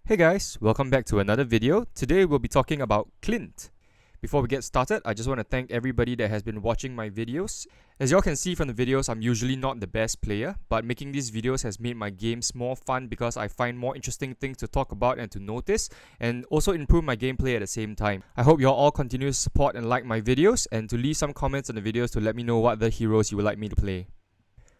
Hey guys, welcome back to another video. Today we'll be talking about CLINT. Before we get started, I just want to thank everybody that has been watching my videos. As y'all can see from the videos, I'm usually not the best player, but making these videos has made my games more fun because I find more interesting things to talk about and to notice, and also improve my gameplay at the same time. I hope y'all all continue to support and like my videos, and to leave some comments on the videos to let me know what other heroes you would like me to play.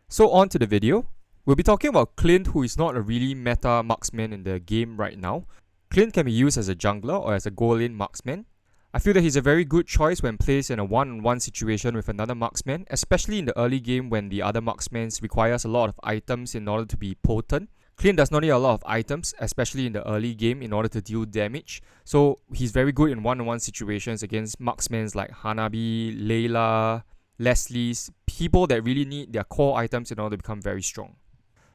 So on to the video. We'll be talking about CLINT, who is not a really meta marksman in the game right now. CLINT can be used as a jungler or as a goal lane marksman. I feel that he's a very good choice when placed in a one-on-one situation with another marksman, especially in the early game when the other marksman requires a lot of items in order to be potent. CLINT does not need a lot of items, especially in the early game, in order to deal damage. So he's very good in one-on-one situations against marksmen like Hanabi, Layla, Leslie's, people that really need their core items in order to become very strong.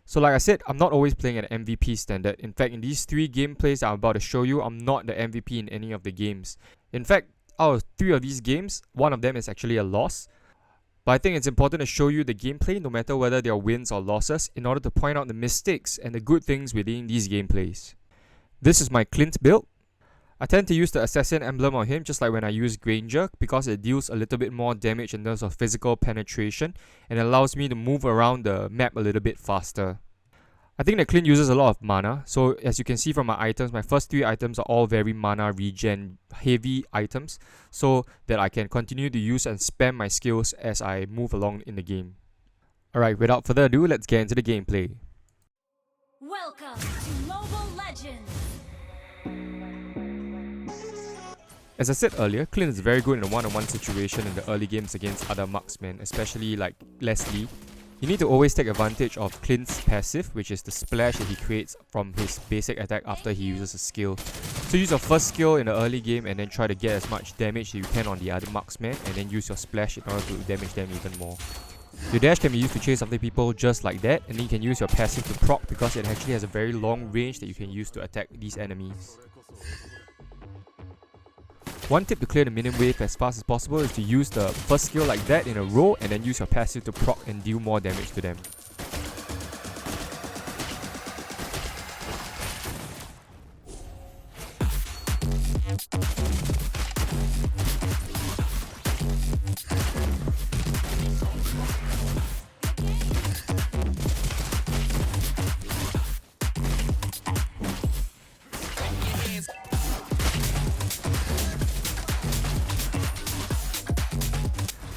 So like I said, I'm not always playing at MVP standard. In fact, in these 3 gameplays that I'm about to show you, I'm not the MVP in any of the games. In fact, out of 3 of these games, 1 of them is actually a loss. But I think it's important to show you the gameplay no matter whether they are wins or losses in order to point out the mistakes and the good things within these gameplays. This is my CLINT build. I tend to use the assassin emblem on him just like when I use Granger because it deals a little bit more damage in terms of physical penetration and allows me to move around the map a little bit faster. I think that CLINT uses a lot of mana, so as you can see from my items, my first 3 items are all very mana regen heavy items so that I can continue to use and spam my skills as I move along in the game. Alright, without further ado, let's get into the gameplay. Welcome to Mobile Legends! As I said earlier, CLINT is very good in a one-on-one situation in the early games against other marksmen, especially like Leslie. You need to always take advantage of CLINT's passive, which is the splash that he creates from his basic attack after he uses a skill. So use your first skill in the early game and then try to get as much damage as you can on the other marksman, and then use your splash in order to damage them even more. Your dash can be used to chase after people just like that, and then you can use your passive to proc because it actually has a very long range that you can use to attack these enemies. One tip to clear the minion wave as fast as possible is to use the first skill like that in a row and then use your passive to proc and deal more damage to them.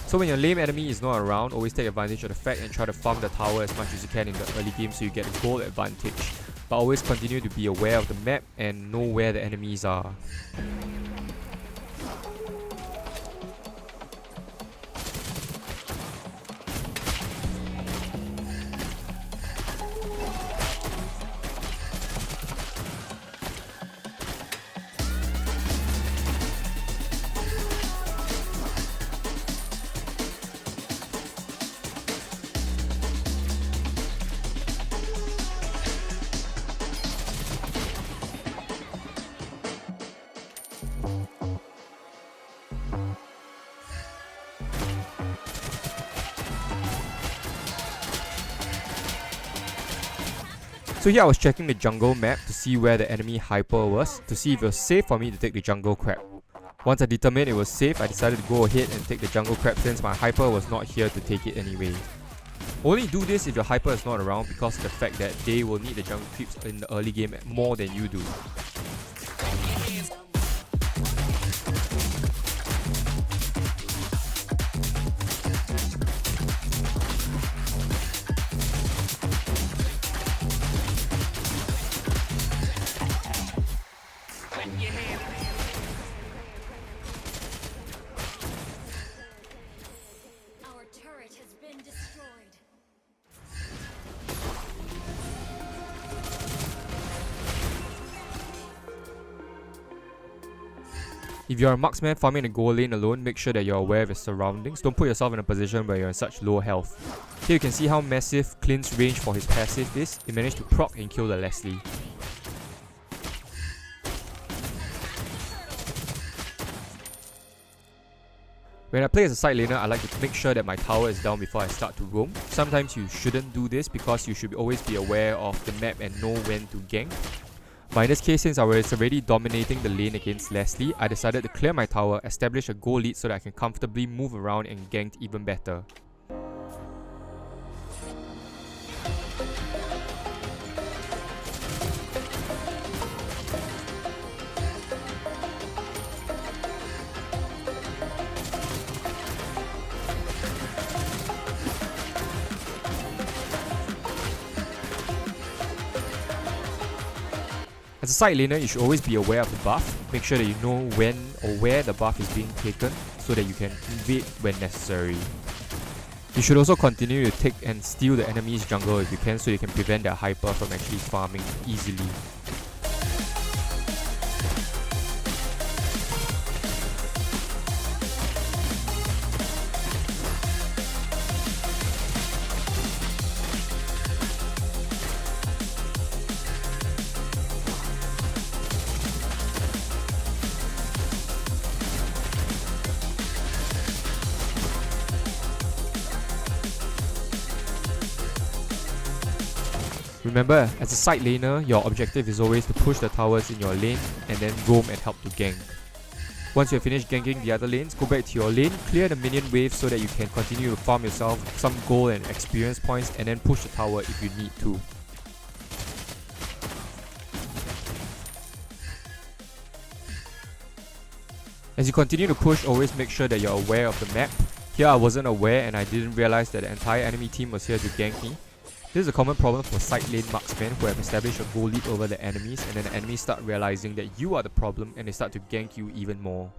So when your lame enemy is not around, always take advantage of the fact and try to farm the tower as much as you can in the early game so you get a goal advantage. But always continue to be aware of the map and know where the enemies are. So here I was checking the jungle map to see where the enemy hyper was, to see if it was safe for me to take the jungle crab. Once I determined it was safe, I decided to go ahead and take the jungle crab since my hyper was not here to take it anyway. Only do this if your hyper is not around because of the fact that they will need the jungle creeps in the early game more than you do. Our turret has been destroyed. If you're a marksman farming a goal lane alone, make sure that you're aware of your surroundings. Don't put yourself in a position where you're in such low health. Here you can see how massive CLINT's range for his passive is. He managed to proc and kill the Leslie. When I play as a side laner, I like to make sure that my tower is down before I start to roam. Sometimes you shouldn't do this because you should always be aware of the map and know when to gank. But in this case, since I was already dominating the lane against Leslie, I decided to clear my tower, establish a goal lead so that I can comfortably move around and gank even better. As a side laner, you should always be aware of the buff. Make sure that you know when or where the buff is being taken so that you can invade when necessary. You should also continue to take and steal the enemy's jungle if you can so you can prevent their hyper from actually farming easily. Remember, as a side laner, your objective is always to push the towers in your lane and then roam and help to gank. Once you have finished ganking the other lanes, go back to your lane, clear the minion wave so that you can continue to farm yourself some gold and experience points and then push the tower if you need to. As you continue to push, always make sure that you're aware of the map. Here I wasn't aware and I didn't realize that the entire enemy team was here to gank me. This is a common problem for side lane marksmen who have established a goal lead over the enemies, and then the enemies start realizing that you are the problem and they start to gank you even more.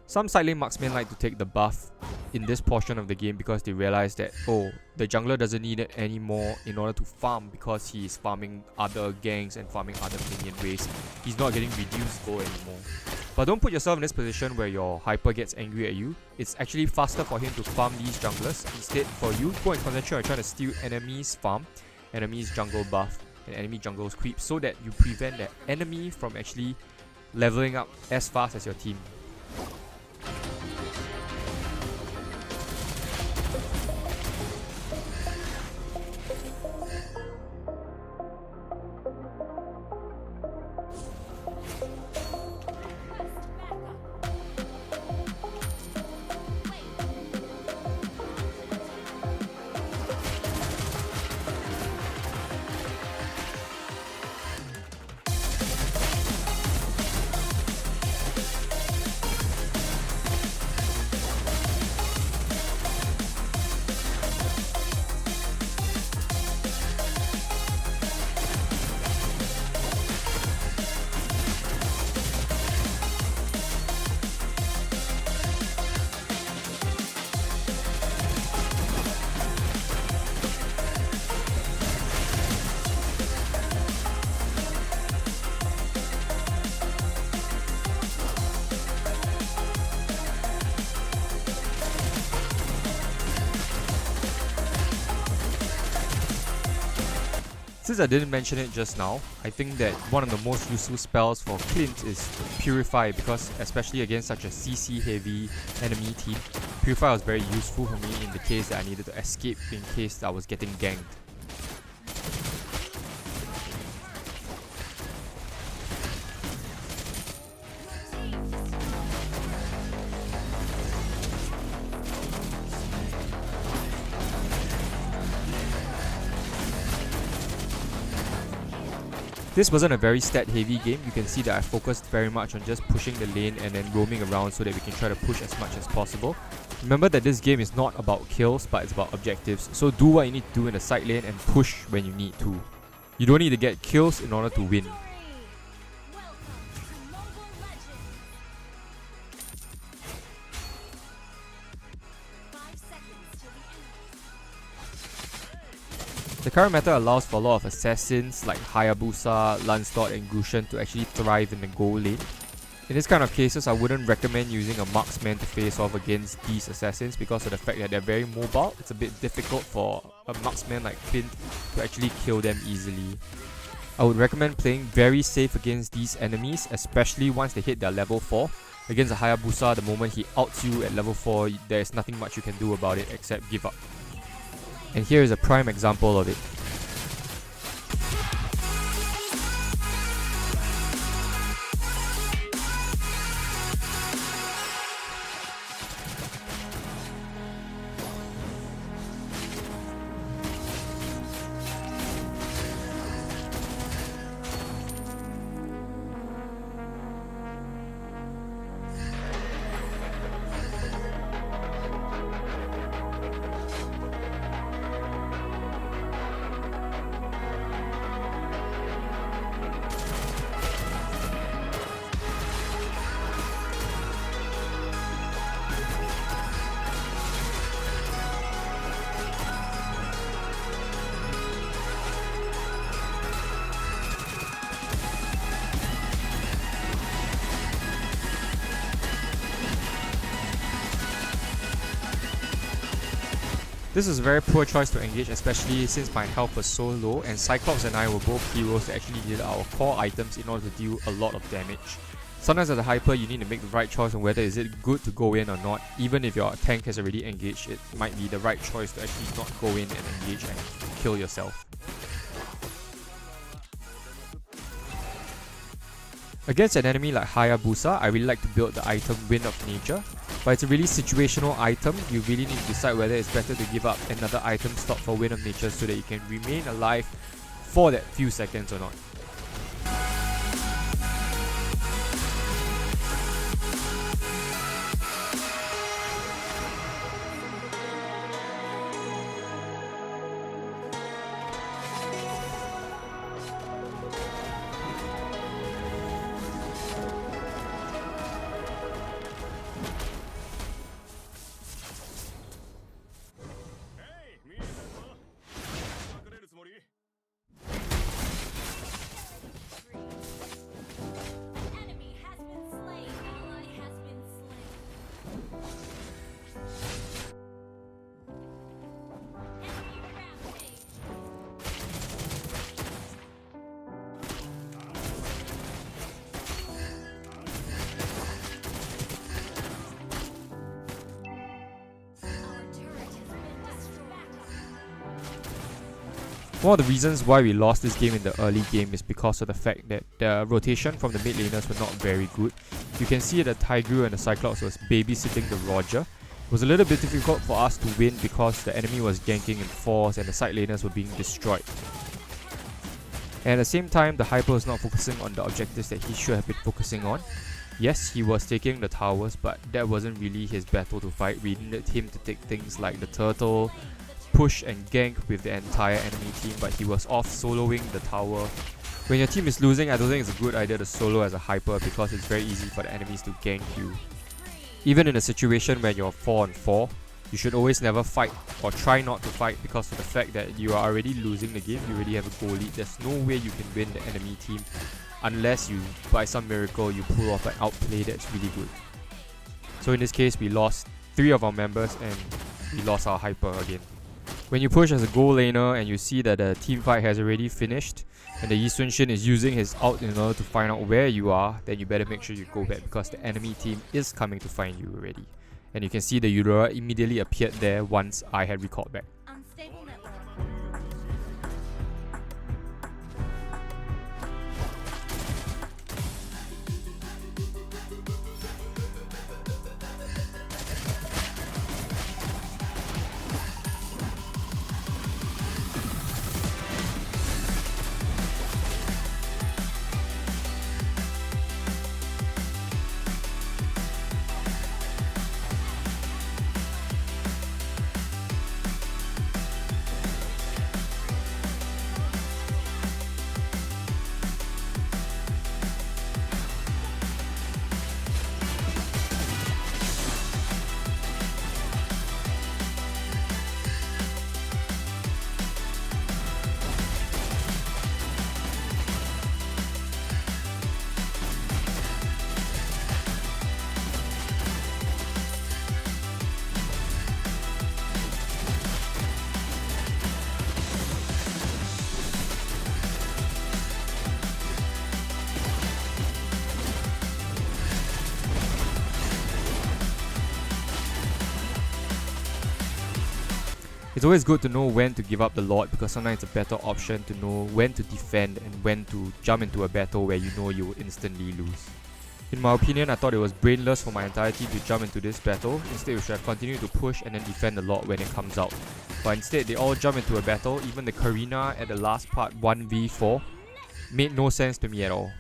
Some side lane marksmen like to take the buff in this portion of the game because they realize that, oh, the jungler doesn't need it anymore in order to farm because he is farming other ganks and farming other minion waves. He's not getting reduced gold anymore. But don't put yourself in this position where your hyper gets angry at you. It's actually faster for him to farm these junglers. Instead, for you, go and concentrate on trying to steal enemies' farm, enemies' jungle buff, and enemy jungle's creep so that you prevent the enemy from actually leveling up as fast as your team. Since I didn't mention it just now, I think that one of the most useful spells for Clint is Purify, because especially against such a CC heavy enemy team, Purify was very useful for me in the case that I needed to escape in case I was getting ganked. This wasn't a very stat heavy game. You can see that I focused very much on just pushing the lane and then roaming around so that we can try to push as much as possible. Remember that this game is not about kills, but it's about objectives. So do what you need to do in the side lane and push when you need to. You don't need to get kills in order to win. The current meta allows for a lot of assassins like Hayabusa, Lancelot and Grushan to actually thrive in the gold lane. In this kind of cases, I wouldn't recommend using a Marksman to face off against these assassins because of the fact that they're very mobile. It's a bit difficult for a Marksman like Clint to actually kill them easily. I would recommend playing very safe against these enemies, especially once they hit their level 4. Against a Hayabusa, the moment he outs you at level 4, there's nothing much you can do about it except give up. And here is a prime example of it. This is a very poor choice to engage, especially since my health was so low and Cyclops and I were both heroes that actually needed our core items in order to deal a lot of damage. Sometimes as a hyper you need to make the right choice on whether is it good to go in or not. Even if your tank has already engaged, it might be the right choice to actually not go in and engage and kill yourself. Against an enemy like Hayabusa, I really like to build the item Wind of Nature, but it's a really situational item. You really need to decide whether it's better to give up another item slot for Wind of Nature so that you can remain alive for that few seconds or not. Enemy has been slain. Ally has been slain. Enemy rampage. Our turret has been destroyed. One of the reasons why we lost this game in the early game is because of the fact that the rotation from the mid laners were not very good. You can see that the Tigreal and the Cyclops was babysitting the Roger. It was a little bit difficult for us to win because the enemy was ganking in force and the side laners were being destroyed. And at the same time, the Hyper was not focusing on the objectives that he should have been focusing on. Yes, he was taking the towers, but that wasn't really his battle to fight. We needed him to take things like the turtle, push and gank with the entire enemy team, but he was off soloing the tower. When your team is losing, I don't think it's a good idea to solo as a hyper because it's very easy for the enemies to gank you. Even in a situation where you're 4 on 4, you should always never fight or try not to fight because of the fact that you are already losing the game, you already have a goal lead. There's no way you can win the enemy team unless you, by some miracle, you pull off an outplay that's really good. So in this case, we lost 3 of our members and we lost our hyper again. When you push as a goal laner and you see that the team fight has already finished and the Yi Sun-shin is using his ult in order to find out where you are, then you better make sure you go back because the enemy team is coming to find you already. And you can see the Eudora immediately appeared there once I had recalled back. Unstable network. It's always good to know when to give up the Lord because sometimes it's a better option to know when to defend and when to jump into a battle where you know you will instantly lose. In my opinion, I thought it was brainless for my entire team to jump into this battle. Instead, we should have continued to push and then defend the Lord when it comes out. But instead, they all jump into a battle. Even the Karina at the last part 1v4 made no sense to me at all.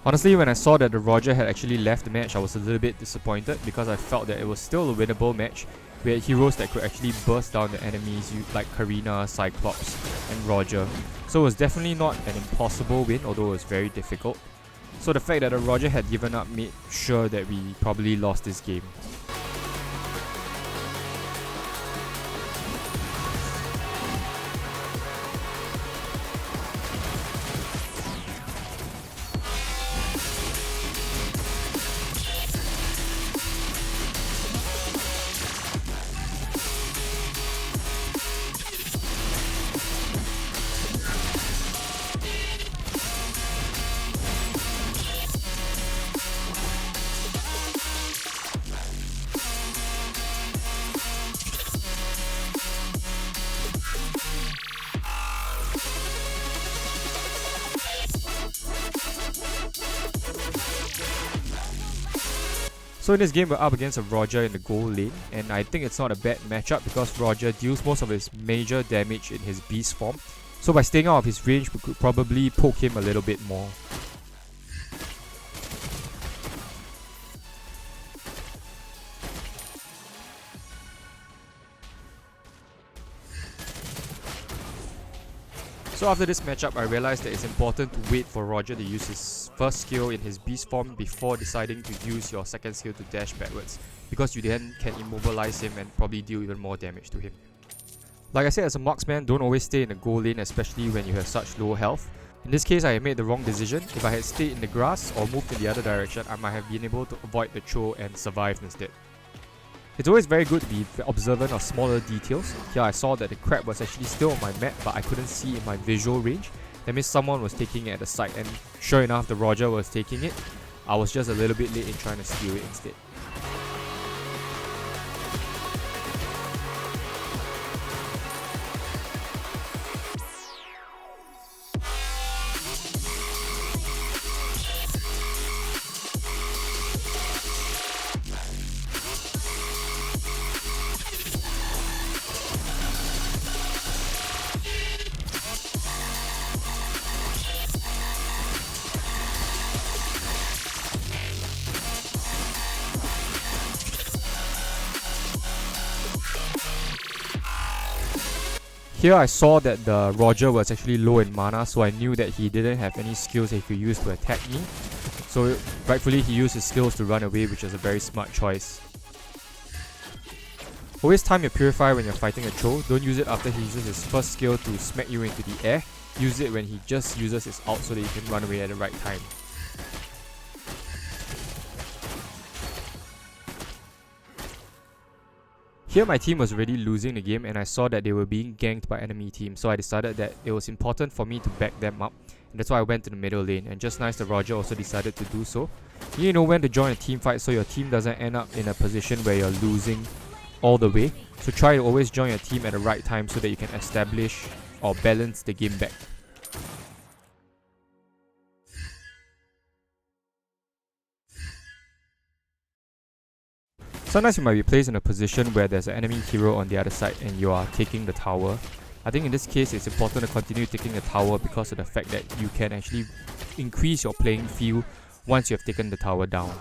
Honestly, when I saw that the Roger had actually left the match, I was a little bit disappointed because I felt that it was still a winnable match. We had heroes that could actually burst down the enemies like Karina, Cyclops and Roger. So it was definitely not an impossible win, although it was very difficult. So the fact that Roger had given up made sure that we probably lost this game. So in this game, we're up against a Roger in the gold lane, and I think it's not a bad matchup because Roger deals most of his major damage in his beast form. So by staying out of his range, we could probably poke him a little bit more. So after this matchup, I realized that it's important to wait for Roger to use his first skill in his beast form before deciding to use your second skill to dash backwards, because you then can immobilize him and probably deal even more damage to him. Like I said, as a marksman, don't always stay in the gold lane, especially when you have such low health. In this case, I made the wrong decision. If I had stayed in the grass or moved in the other direction, I might have been able to avoid the throw and survive instead. It's always very good to be observant of smaller details. Here I saw that the crab was actually still on my map, but I couldn't see in my visual range. That means someone was taking it at the side, and sure enough, the Roger was taking it. I was just a little bit late in trying to steal it instead. Here I saw that the Roger was actually low in mana, so I knew that he didn't have any skills that he could use to attack me. So rightfully he used his skills to run away, which is a very smart choice. Always time your purifier when you're fighting a troll. Don't use it after he uses his first skill to smack you into the air. Use it when he just uses his ult so that you can run away at the right time. Here my team was already losing the game and I saw that they were being ganked by enemy teams, so I decided that it was important for me to back them up, and that's why I went to the middle lane, and just nice the Roger also decided to do so. You need to know when to join a team fight so your team doesn't end up in a position where you're losing all the way. So try to always join your team at the right time so that you can establish or balance the game back. Sometimes you might be placed in a position where there's an enemy hero on the other side and you are taking the tower. I think in this case it's important to continue taking the tower because of the fact that you can actually increase your playing field once you have taken the tower down.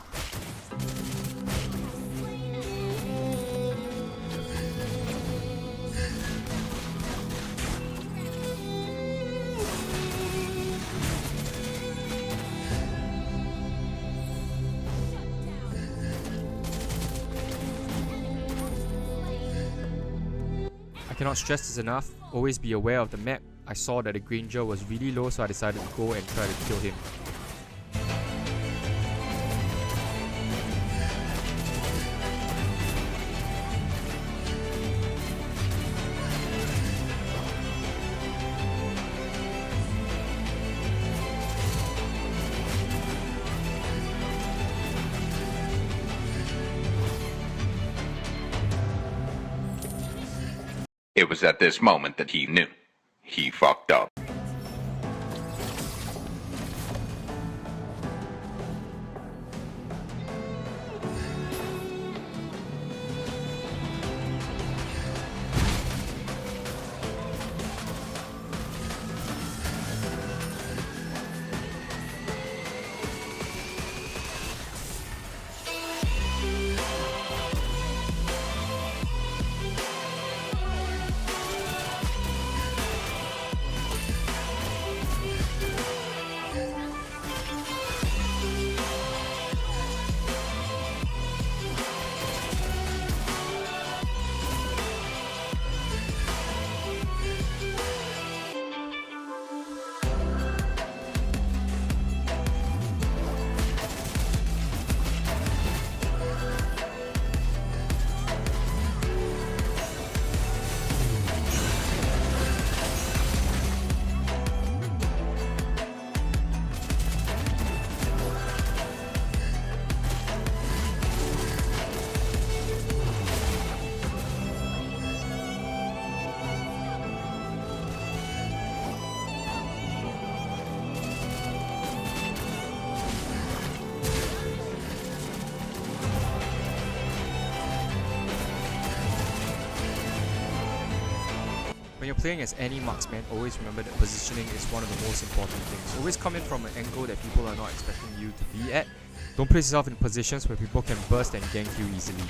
I cannot stress this enough, always be aware of the map. I saw that the Granger was really low, so I decided to go and try to kill him. It was at this moment that he knew. He fucked up. When you're playing as any marksman, always remember that positioning is one of the most important things. Always come in from an angle that people are not expecting you to be at. Don't place yourself in positions where people can burst and gank you easily.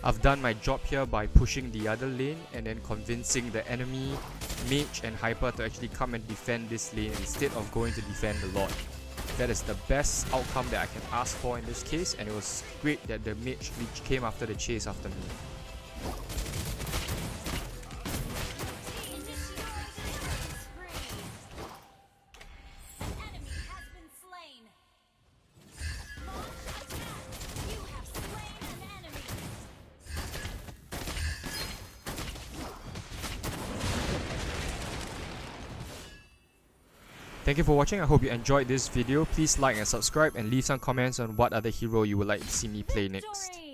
I've done my job here by pushing the other lane and then convincing the enemy, mage and hyper to actually come and defend this lane instead of going to defend the lord. That is the best outcome that I can ask for in this case, and it was great that the mage leech came after the chase after me. Team destroyed the killing spree. An enemy has been slain. Launch attack. You have slain an enemy. Thank you for watching. I hope you enjoyed this video. Please like and subscribe and leave some comments on what other hero you would like to see me play next. Victory!